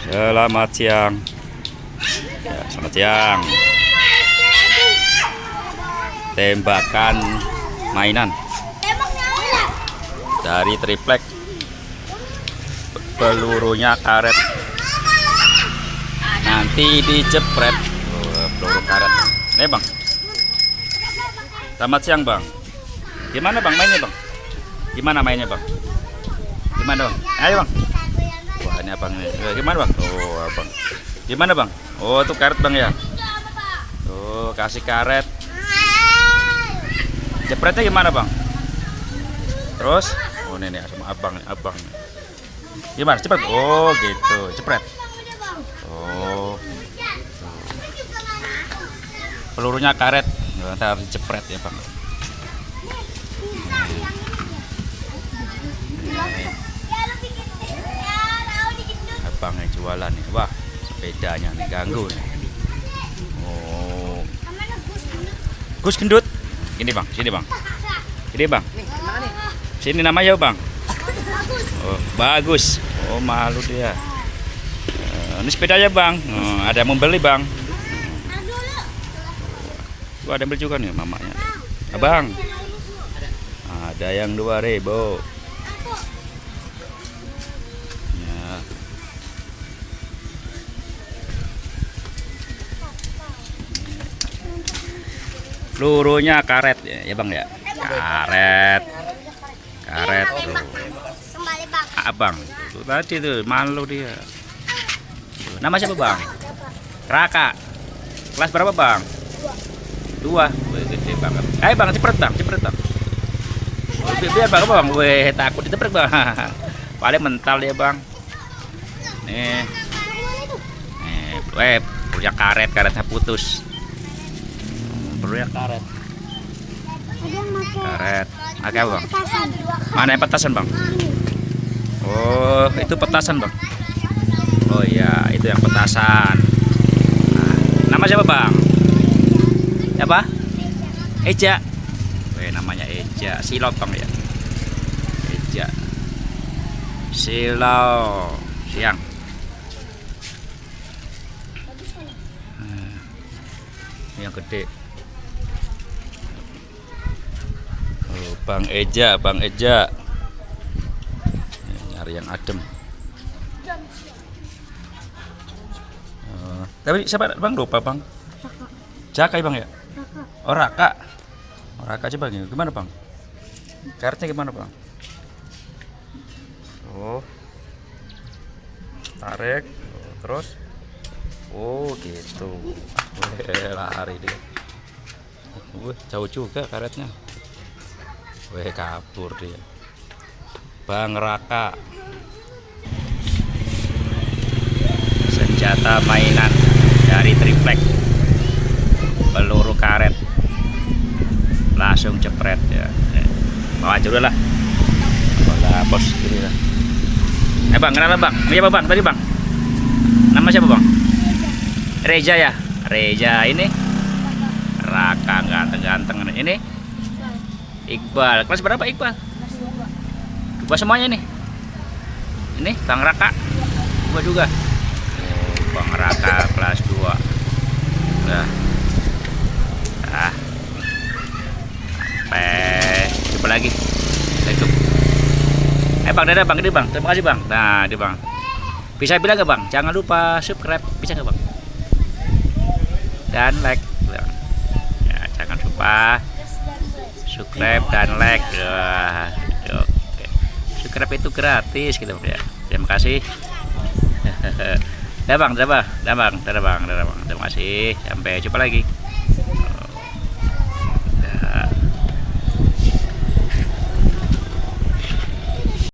Selamat siang. Ya, selamat siang. Tembakan mainan dari triplek. Pelurunya karet. Nanti dijepret. Peluru karet. Nih bang. Selamat siang bang. Gimana bang mainnya bang? Gimana mainnya bang? Gimana bang? Ayo bang. Wah ini abang ini. Gimana bang? Oh abang. Gimana bang? Oh itu karet bang ya. Tuh kasih karet. Jepretnya gimana bang? Terus? Oh ini sama abang, abang. Gimana? Cepet? Oh gitu. Jepret. Oh. Pelurunya karet. Ntar jepret ya bang. Abangnya jualan nih. Wah sepedanya nih ganggu nih. Oh. Gus gendut. Gini bang, sini bang. Sini bang. Sini namanya bang. Oh, bagus. Oh malu dia. Ini sepedanya bang. Ada yang mau beli bang. Ada yang beli juga nih mamanya. Abang. Ada yang 2.000. Ya. Pelurunya karet ya bang ya. Karet. Karet tuh. Abang. Tuh tadi tuh malu dia. Tuh, nama siapa bang? Raka. Kelas berapa bang? 2. Wih, gede banget. Ayo bang, cepet bang, cepet bang. Biar bang, bang. Wih, takut ditepret bang. Paling mental dia bang. Nih. Nih, punya karet, karetnya putus. Pelurunya karet. Karet. Oke bang. Mana yang petasan bang? Oh, itu petasan bang. Oh iya, itu yang petasan. Nah, nama siapa bang? Siapa? Eja. Weh, namanya Eja. Silau bang ya. Eja. Silau. Siang. Yang gede. Oh, Bang Eja, Bang Eja. Nyari yang adem. Tapi siapa bang? Lupa bang. Jakai bang ya? Oh Raka. Oh, Raka aja bang. Gimana bang? Karetnya gimana bang? Oh. Tarik. Oh, terus. Oh gitu. Wih, lari dia. Wih, jauh juga karetnya. Wih, kabur dia. Bang Raka. Senjata mainan dari triplek. Peluru karet. Langsung jepret ya. Bawa aja udah lah. Bawa bos gitu lah. Bang, kenapa bang? Siapa bang tadi bang? Nama siapa bang? Reza ya? Reza ini? Raka ganteng-ganteng ini? Iqbal. Kelas berapa Iqbal? 2 semuanya nih. Ini Bang Raka. 2 juga. Oh, Bang Raka kelas 2. Nah. Ah. Sampai jumpa lagi. Assalamualaikum. Bang, dadah bang, ini bang. Terima kasih bang. Nah, ini bang. Bisa bilang gak bang? Jangan lupa subscribe. Bisa gak bang? Dan like. Ya, jangan lupa subscribe dan like. Oke. Subscribe itu gratis gitu ya. Terima kasih. Dadah bang, dadah bang, dadah bang, dadah bang. Terima kasih. Sampai jumpa lagi.